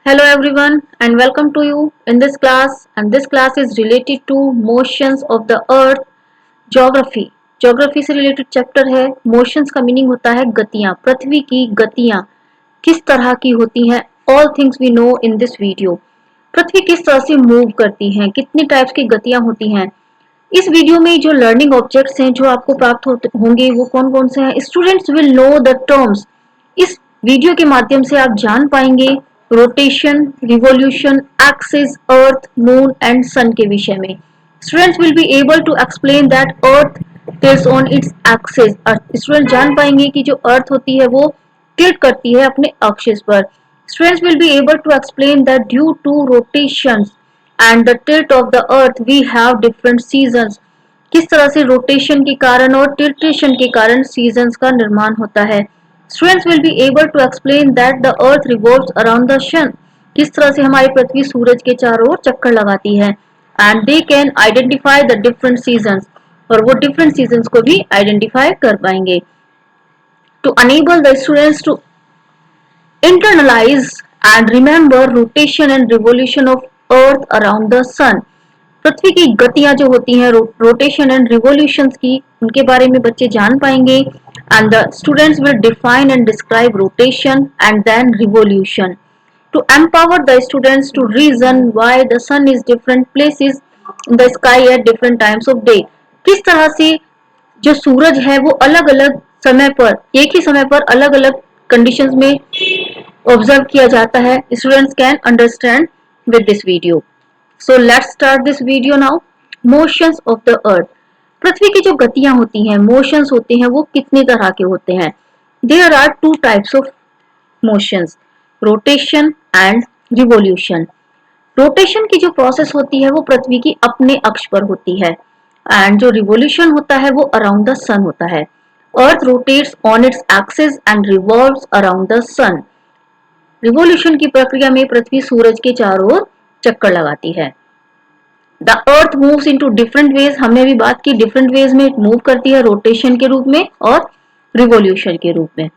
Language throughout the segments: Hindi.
Hello everyone and welcome to you in this class, and this class is related to motions of the earth geography. Geography से related chapter है. Motions का meaning होता है गतियां, पृथ्वी की गतियां किस तरह की होती हैं. All things we know in this video. पृथ्वी किस तरह से मूव करती है, कितनी टाइप्स की गतियां होती हैं. इस वीडियो में जो लर्निंग ऑब्जेक्ट्स हैं जो आपको प्राप्त होंगे वो कौन कौन से हैं. Students will know the terms. इस वीडियो के माध्यम से आप जान पाएंगे rotation, revolution, axis, earth, moon and sun के विषय में. Students will be able to explain that earth tilts on its axis. Student जान पाएंगे कि जो अर्थ होती है वो टिल्ट करती है अपने एक्सिस पर. Students will be able to explain that due to rotations and the tilt of the earth we have different seasons. किस तरह से रोटेशन के कारण और टिल्टेशन के कारण सीजन्स का निर्माण होता है. Students will be able to explain that the earth revolves around the sun. किस तरह से हमारी पृथ्वी सूरज के चारों ओर चक्कर लगाती है. And they can identify the different seasons. और वो डिफरेंट सीजन्स को भी आइडेंटिफाई कर पाएंगे. To enable the students to internalize and remember rotation and revolution of earth around the sun. पृथ्वी की गतियां जो होती हैं रोटेशन एंड रिवोल्यूशन की, उनके बारे में बच्चे जान पाएंगे. And the students will define and describe rotation and then revolution. To empower the students to reason why the sun is different places in the sky at different times of day. किस तरह से जो सूरज है वो अलग अलग समय पर, एक ही समय पर अलग अलग कंडीशंस में ऑब्जर्व किया जाता है. Students can understand with this video. So let's start this video now. Motions of the earth. पृथ्वी की जो गतियां होती हैं, मोशंस होते हैं, वो कितने तरह के होते हैं. There are two types of motions, rotation and revolution. Rotation की जो प्रोसेस होती है वो पृथ्वी की अपने अक्ष पर होती है, एंड जो रिवोल्यूशन होता है वो अराउंड द सन होता है. Earth rotates on its axis and revolves around the sun. Revolution की प्रक्रिया में पृथ्वी सूरज के चारों ओर चक्कर लगाती है. The earth moves into different ways. हमने अभी बात की डिफरेंट वेज में मूव करती है, रोटेशन के रूप में और रिवोल्यूशन के रूप में.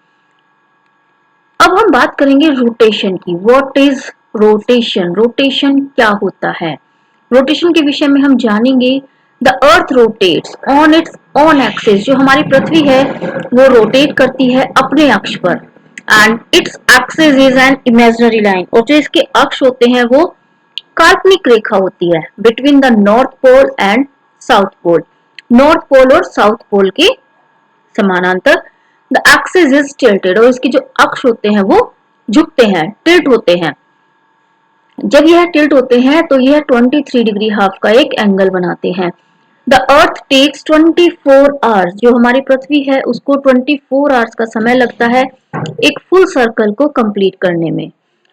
अब हम बात करेंगे रोटेशन की. What is rotation? रोटेशन क्या होता है? रोटेशन के विषय में हम जानेंगे. The earth rotates on it's on axis. जो हमारी पृथ्वी है वो रोटेट करती है अपने अक्ष पर, and its axis is an imaginary line. और जो इसके अक्ष होते हैं वो काल्पनिक रेखा होती है between the north pole and south pole. North pole और साउथ पोल के समानांतर. The axis is tilted. और इसके जो अक्ष होते हैं वो झुकते हैं, टिल्ट होते हैं. जब यह टिल्ट होते हैं तो यह 23 डिग्री हाफ का एक एंगल बनाते हैं. The earth takes 24 hours. जो हमारी पृथ्वी है उसको 24 आवर्स का समय लगता है एक फुल सर्कल को कंप्लीट करने में.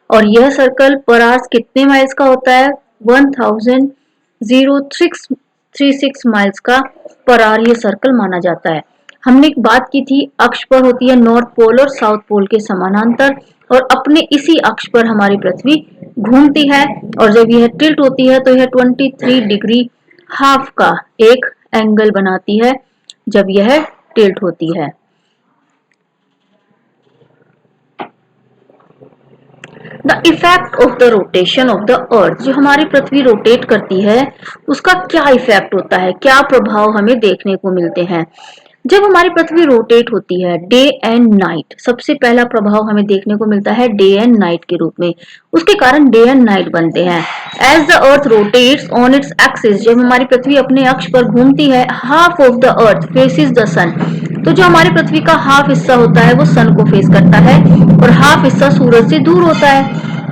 और यह सर्कल पर आवर्स कितने माइल्स का होता है? 1036 माइल्स का पर आवर ये सर्कल माना जाता है. हमने एक बात की थी, अक्ष पर होती है नॉर्थ पोल और साउथ पोल के समानांतर, और अपने इसी अक्ष पर हमारी पृथ्वी घूमती है. और जब यह टिल्ट होती है तो यह 23 डिग्री हाफ का एक एंगल बनाती है जब यह टिल्ट होती है. The effect of the rotation of the अर्थ. जो हमारी पृथ्वी रोटेट करती है उसका क्या इफेक्ट होता है, क्या प्रभाव हमें देखने को मिलते हैं. जब हमारी पृथ्वी रोटेट होती है डे एंड नाइट, सबसे पहला प्रभाव हमें देखने को मिलता है डे एंड नाइट के रूप में. उसके कारण डे एंड नाइट बनते हैं. As the earth rotates on its axis. जब हमारी पृथ्वी अपने अक्ष पर घूमती है, half of the earth faces the sun. तो जो हमारी पृथ्वी का हाफ हिस्सा होता है वो सन को फेस करता है और हाफ हिस्सा सूरज से दूर होता है.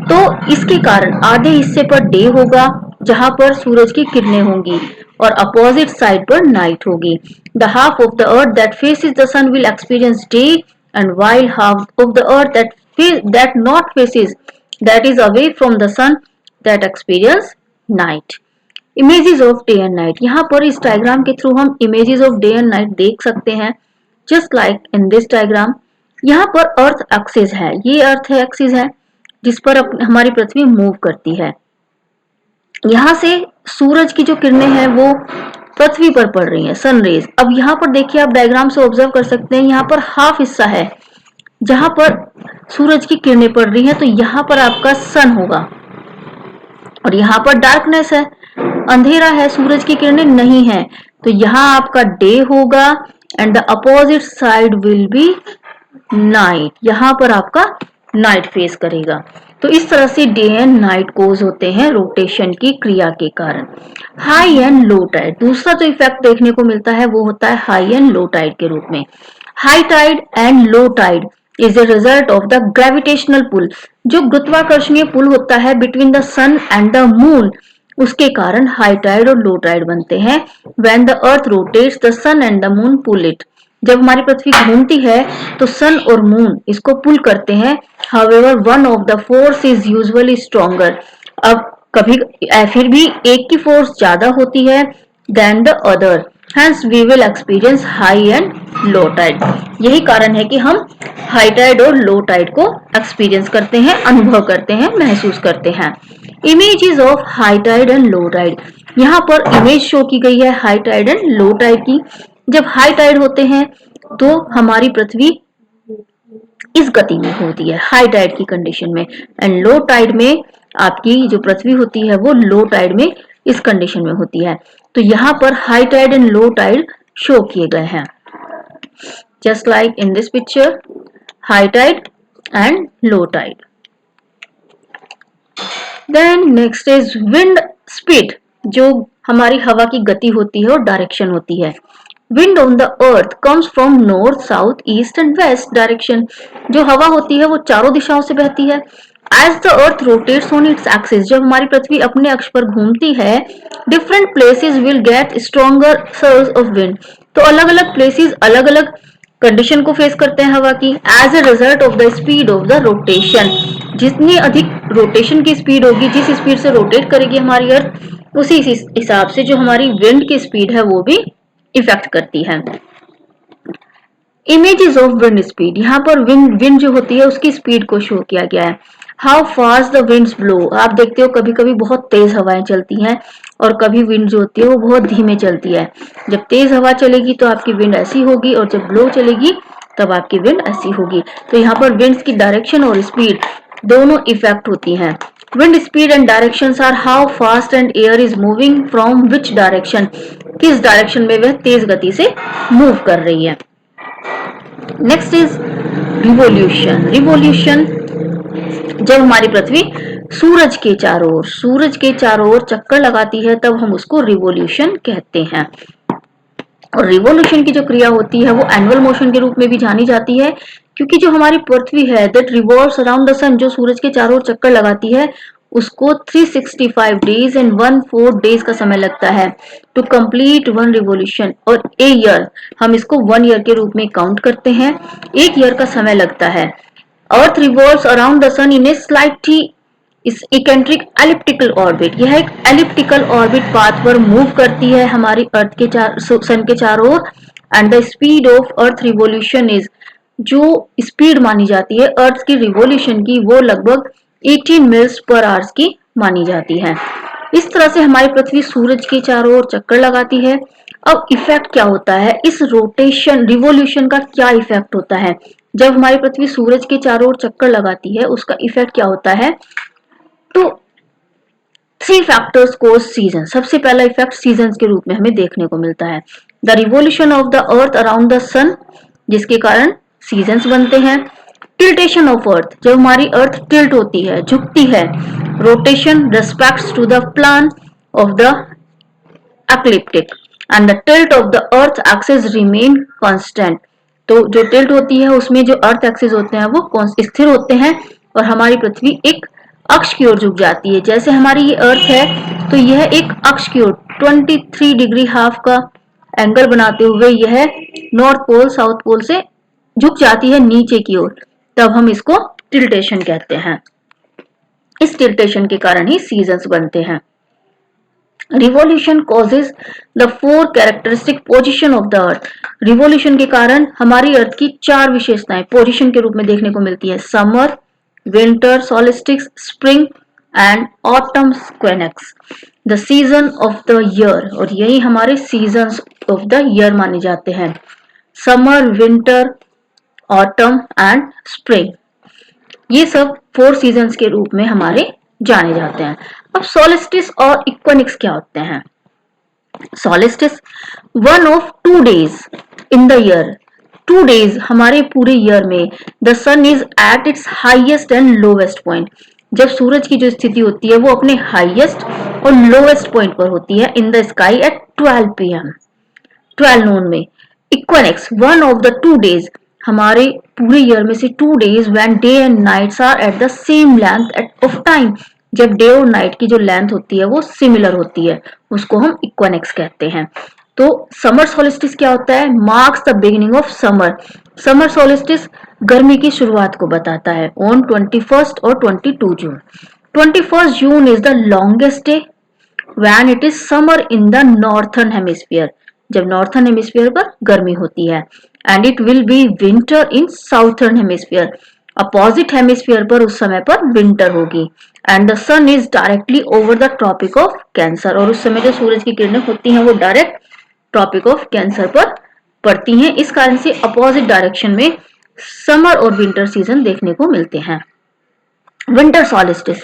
तो इसके कारण आधे हिस्से पर डे होगा जहां पर सूरज की किरणें होंगी, और अपोजिट साइड पर नाइट होगी. The half of the earth that faces the sun will experience day, and while half of the earth that not faces, that is away from the sun, that experience night. Images of day and night. यहाँ पर इस डायग्राम के थ्रू हम images of day and night देख सकते हैं. Just like in this diagram, यहाँ पर अर्थ एक्सिस है, ये अर्थ एक्सिस है जिस पर हमारी पृथ्वी मूव करती है. यहाँ से सूरज की जो किरणें हैं वो पृथ्वी पर पड़ रही है, सन रेज. अब यहाँ पर देखिए, आप डायग्राम से ऑब्जर्व कर सकते हैं, यहाँ पर हाफ हिस्सा है जहां पर सूरज की किरणें पड़ रही हैं तो यहाँ पर आपका सन होगा और यहाँ पर डार्कनेस है, अंधेरा है, सूरज की किरणें नहीं है, तो यहाँ आपका डे होगा and the opposite side will be night, यहाँ पर आपका नाइट फेस करेगा। तो इस तरह से डे एंड नाइट कोज होते हैं रोटेशन की क्रिया के कारण। हाई एंड लो टाइड, दूसरा जो इफेक्ट देखने को मिलता है वो होता है हाई एंड लो टाइड के रूप में। High tide and low tide is the result of the gravitational pull, जो गुरुत्वाकर्षणीय पुल होता है between the sun and the moon, उसके कारण हाई टाइड और लो टाइड बनते हैं। When the earth rotates the sun and the moon pull it, जब हमारी पृथ्वी घूमती है तो सन और मून इसको पुल करते हैं। However one of the force is usually stronger, अब कभी फिर भी एक की फोर्स ज्यादा होती है then the other, hence we will experience high and low tide. यही कारण है कि हम हाई टाइड और लो टाइड को एक्सपीरियंस करते हैं, अनुभव करते हैं, महसूस करते हैं। Images of high tide and low tide, यहाँ पर इमेज शो की गई है high tide and low tide की। जब हाई टाइड होते हैं तो हमारी पृथ्वी इस गति में होती है हाई टाइड की कंडीशन में, एंड लो टाइड में आपकी जो पृथ्वी होती है वो लो टाइड में इस कंडीशन में होती है। तो यहाँ पर high tide and low tide show किए गए हैं, just like in this picture, high tide and low tide. Then next is wind speed, जो हमारी हवा की गति होती है और डायरेक्शन होती है। Wind on the earth comes from north, south, east and west direction, जो हवा होती है वो चारों दिशाओं से बहती है। As the earth rotates on its axis, जब हमारी पृथ्वी अपने अक्ष पर घूमती है, different places will get stronger serves of wind, तो अलग अलग प्लेसेस अलग अलग कंडीशन को फेस करते हैं हवा की। As a result of the speed of the rotation, जितनी अधिक रोटेशन की स्पीड होगी, जिस स्पीड से रोटेट करेगी हमारी अर्थ, उसी हिसाब से जो हमारी विंड की स्पीड है वो भी इफेक्ट करती है। इमेजेस ऑफ विंड स्पीड, यहाँ पर विंड जो होती है उसकी स्पीड को शो किया गया है। How fast the winds blow, आप देखते हो कभी कभी बहुत तेज हवाएं चलती हैं और कभी विंड जो होती है वो बहुत धीमे चलती है। जब तेज हवा चलेगी तो आपकी विंड ऐसी होगी और जब ब्लो चलेगी तब आपकी विंड ऐसी होगी। तो यहाँ पर विंड्स की डायरेक्शन और स्पीड दोनों इफेक्ट होती हैं। Wind speed and directions are how fast and air is moving from which direction, किस डायरेक्शन में वह तेज गति से मूव कर रही है। Next is revolution. रिवोल्यूशन, जब हमारी पृथ्वी सूरज के चारों ओर चक्कर लगाती है तब हम उसको रिवोल्यूशन कहते हैं। और रिवोल्यूशन की जो क्रिया होती है वो एनुअल मोशन के रूप में भी जानी जाती है, क्योंकि जो हमारी पृथ्वी है दैट रिवॉल्व्स अराउंड द सन, जो सूरज के चारों ओर चक्कर लगाती है, उसको 365 डेज एंड 1/4 डेज का समय लगता है टू कंप्लीट वन रिवोल्यूशन। और ए ईयर, हम इसको 1 ईयर के रूप में काउंट करते हैं, 1 ईयर का समय लगता है। Earth revolves around the sun in a slightly eccentric elliptical orbit, यह एक एलिप्टिकल ऑर्बिट पाथ पर मूव करती है हमारी अर्थ के सन के चारों ओर। And the speed of earth revolution is, जो स्पीड मानी जाती है अर्थ की रिवोल्यूशन की वो लगभग 18 मील्स पर आवर्स की मानी जाती है। इस तरह से हमारी पृथ्वी सूरज के चारों ओर चक्कर लगाती है। अब इफेक्ट क्या होता है इस रोटेशन रिवोल्यूशन का, क्या इफेक्ट होता है जब हमारी पृथ्वी सूरज के चारों ओर चक्कर लगाती है, उसका इफेक्ट क्या होता है। तो 3 फैक्टर्स कोज सीजन, सबसे पहला इफेक्ट सीजन के रूप में हमें देखने को मिलता है। The revolution of the earth around the sun, जिसके कारण सीजन्स बनते हैं। टिल्टेशन ऑफ अर्थ, जब हमारी अर्थ टिल्ट होती है, झुकती है। Rotation respects to the plane of the ecliptic and the tilt of the earth axis remain constant, तो जो टिल्ट होती है उसमें जो अर्थ एक्सिस होते हैं वो स्थिर होते हैं और हमारी पृथ्वी एक अक्ष की ओर झुक जाती है। जैसे हमारी ये अर्थ है तो यह एक अक्ष की ओर 23 डिग्री हाफ का एंगल बनाते हुए यह नॉर्थ पोल साउथ पोल से झुक जाती है नीचे की ओर, तब हम इसको टिल्टेशन कहते हैं। इस टिल्टेशन के कारण ही सीजन्स बनते हैं। Revolution causes the 4 characteristic position of the earth, revolution के कारण हमारी अर्थ की 4 विशेषताएं पोजीशन के रूप में देखने को मिलती है। Summer, winter solstices, spring and autumn equinox, the season of the year, और यही हमारे सीजन्स ऑफ द ईयर माने जाते हैं। Summer, winter autumn and spring. ये सब 4 सीजन्स के रूप में हमारे जाने जाते हैं। अब सोलिस्टिस और इक्विनोक्स क्या होते हैं? Solstice one of 2 days in the year. 2 days हमारे पूरे ईयर में the sun is at its highest and lowest point. जब सूरज की जो स्थिति होती है वो अपने हाईएस्ट और लोवेस्ट पॉइंट पर होती है in the sky at 12 PM, 12 noon में। Equinox one of the 2 days, हमारे पूरे ईयर में से 2 days when day and nights are at the same length at of time. जब डे और नाइट की जो लेंथ होती है वो सिमिलर होती है, उसको हम इक्विनोक्स कहते हैं। तो समर सोलिस्टिस क्या होता है? Marks the beginning of summer. Summer solstice गर्मी की शुरुआत को बताता है ऑन 21 और 22 जून। 21 June is the longest day when it is summer in the northern hemisphere, जब नॉर्थन हेमिस्फीयर पर गर्मी होती है, and it will be winter in southern hemisphere, opposite hemisphere पर उस समय पर विंटर होगी, and the sun is directly over the tropic of cancer, और उस समय जो सूरज की किरणें होती हैं वो डायरेक्ट ट्रॉपिक ऑफ कैंसर पर पड़ती हैं। इस कारण से अपोजिट डायरेक्शन में समर और विंटर सीजन देखने को मिलते हैं। Winter solstice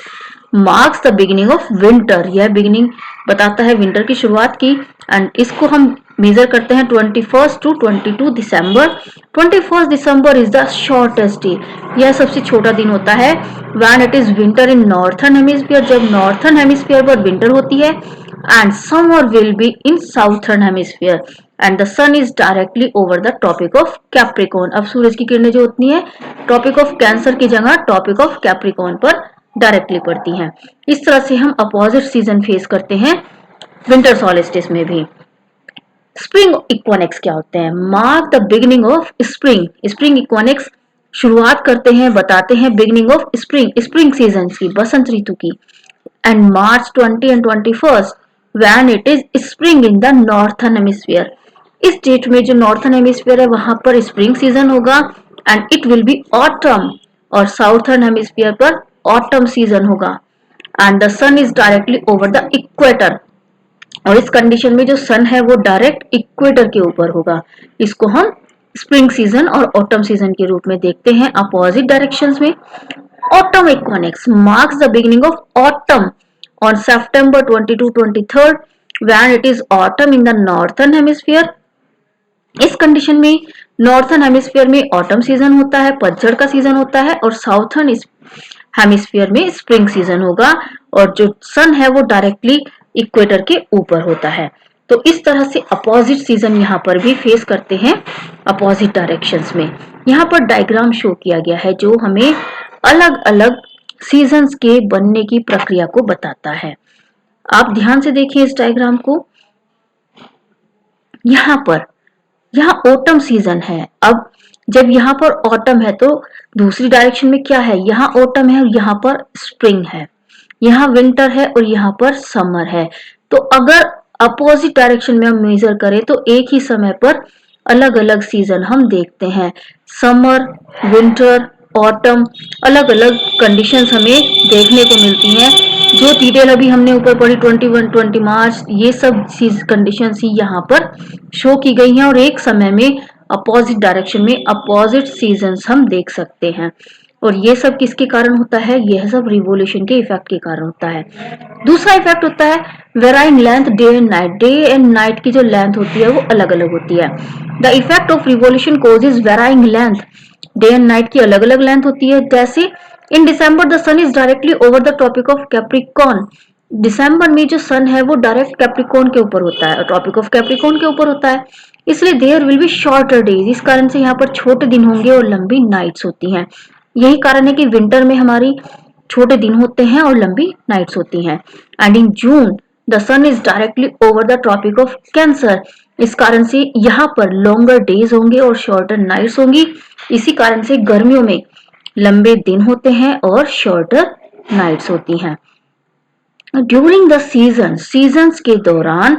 marks the beginning of winter, यह बिगिनिंग बताता है विंटर की शुरुआत की, एंड इसको हम मेजर करते हैं 21 to 22 December. 21 December is the shortest day, यह सबसे छोटा दिन होता है when it is winter in northern hemisphere, जब नॉर्थन हेमिस्फीयर पर विंटर होती है, and summer will be in southern hemisphere and the sun is directly over the tropic of Capricorn. अब सूरज की किरणें जो होती हैं ट्रॉपिक ऑफ कैंसर की जगह ट्रॉपिक ऑफ कैप्रिकॉर्न पर डायरेक्टली पड़ती हैं। इस तरह से हम अपोजिट सीजन फेस करते हैं विंटर सॉलिस्टिस में भी। स्प्रिंग इक्विनोक्स क्या होते हैं? Mark the beginning of spring. Spring equinox शुरुआत करते हैं, बताते हैं बिगिनिंग ऑफ स्प्रिंग सीजन की, बसंत ऋतु की, and March 20 and 21 when it is spring in the northern hemisphere. इस डेट में जो नॉर्थन हेमिस्फीयर है वहां पर स्प्रिंग सीजन होगा, and it will be autumn, और साउथर्न हेमिस्फीयर पर ऑटम सीजन होगा, and the sun is directly over the equator, और इस कंडीशन में जो सन है वो डायरेक्ट इक्वेटर के ऊपर होगा। इसको हम स्प्रिंग सीजन और ऑटम सीजन के रूप में देखते हैं अपोजिट डायरेक्शंस में। Autumn equinox marks the beginning of autumn on September 22-23 when it is autumn in the northern hemisphere। इस कंडीशन में नॉर्थन हेमिस्फीयर में ऑटम सीजन होता है, पतझड़ का सीजन होता है, और साउथर्न हेमिस्फीयर में स्प्रिंग सीजन होगा, और जो सन है वो डायरेक्टली इक्वेटर के ऊपर होता है। तो इस तरह से अपोजिट सीजन यहाँ पर भी फेस करते हैं अपोजिट डायरेक्शंस में। यहाँ पर डायग्राम शो किया गया है जो हमें अलग अलग सीजन्स के बनने की प्रक्रिया को बताता है। आप ध्यान से देखिए इस डायग्राम को। यहाँ ऑटम सीजन है। अब जब यहाँ पर ऑटम है तो दूसरी डायरेक्शन में क्या है? यहाँ ऑटम है और यहाँ पर स्प्रिंग है, यहाँ विंटर है और यहाँ पर समर है। तो अगर अपोजिट डायरेक्शन में हम मेजर करें तो एक ही समय पर अलग अलग सीजन हम देखते हैं। समर, विंटर, ऑटम, अलग अलग कंडीशंस हमें देखने को मिलती हैं। जो डिटेल अभी हमने ऊपर पढ़ी 21, 20 मार्च, ये सब कंडीशंस ही यहाँ पर शो की गई हैं, और एक समय में अपोजिट डायरेक्शन में अपोजिट सीजन्स हम देख सकते हैं। और ये सब किसके कारण होता है? यह सब रिवोल्यूशन के इफेक्ट के कारण होता है। दूसरा इफेक्ट होता है varying length day and night. Day and night की जो लेंथ होती है वो अलग अलग होती है। The effect of revolution causes varying length, day and night की अलग अलग लेंथ होती है। जैसे in December the sun is directly over the tropic of Capricorn. दिसंबर में जो सन है वो डायरेक्ट कैप्रिकॉर्न के ऊपर होता है, ट्रॉपिक ऑफ कैप्रिकॉर्न के ऊपर होता है, इसलिए there will be shorter days. इस कारण से यहाँ पर छोटे दिन होंगे और लंबी नाइट्स होती हैं। यही कारण है कि विंटर में हमारी छोटे दिन होते हैं और लंबी नाइट्स होती हैं। And in June the sun is directly over the tropic of cancer. इस कारण से यहाँ पर लॉन्गर डेज होंगे और शॉर्टर नाइट्स होंगी। इसी कारण से गर्मियों में लंबे दिन होते हैं और शॉर्टर नाइट्स होती हैं। ड्यूरिंग द सीजन्स के दौरान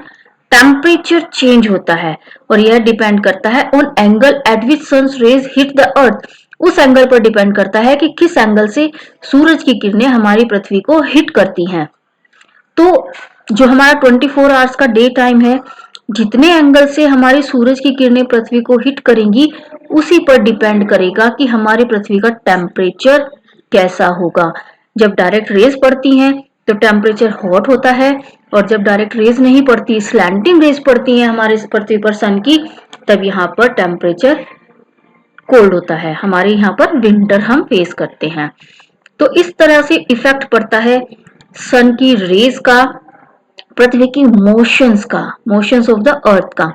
टेम्परेचर चेंज होता है, और यह डिपेंड करता है on angle at which sun's rays hit the earth. उस एंगल पर डिपेंड करता है कि किस एंगल से सूरज की किरणें हमारी पृथ्वी को हिट करती हैं। तो जो हमारा 24 आवर्स का डे टाइम है जितने एंगल से हमारे सूरज की किरणें पृथ्वी को हिट करेंगी उसी पर डिपेंड करेगा कि हमारे पृथ्वी का टेम्परेचर कैसा होगा। जब डायरेक्ट रेज पड़ती हैं तो टेम्परेचर हॉट होता है, और जब डायरेक्ट रेज नहीं पड़ती, स्लैंटिंग रेज पड़ती हैं हमारे पृथ्वी पर सन की, तब यहाँ पर टेम्परेचर कोल्ड होता है। हमारे यहाँ पर विंटर हम फेस करते हैं। तो इस तरह से इफेक्ट पड़ता है सन की रेज का पृथ्वी की मोशंस ऑफ द अर्थ का।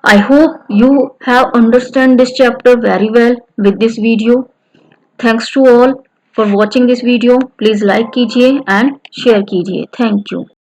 I hope you have understand this chapter very well with this video. Thanks to all for watching this video. Please like कीजिए and share कीजिए. Thank you.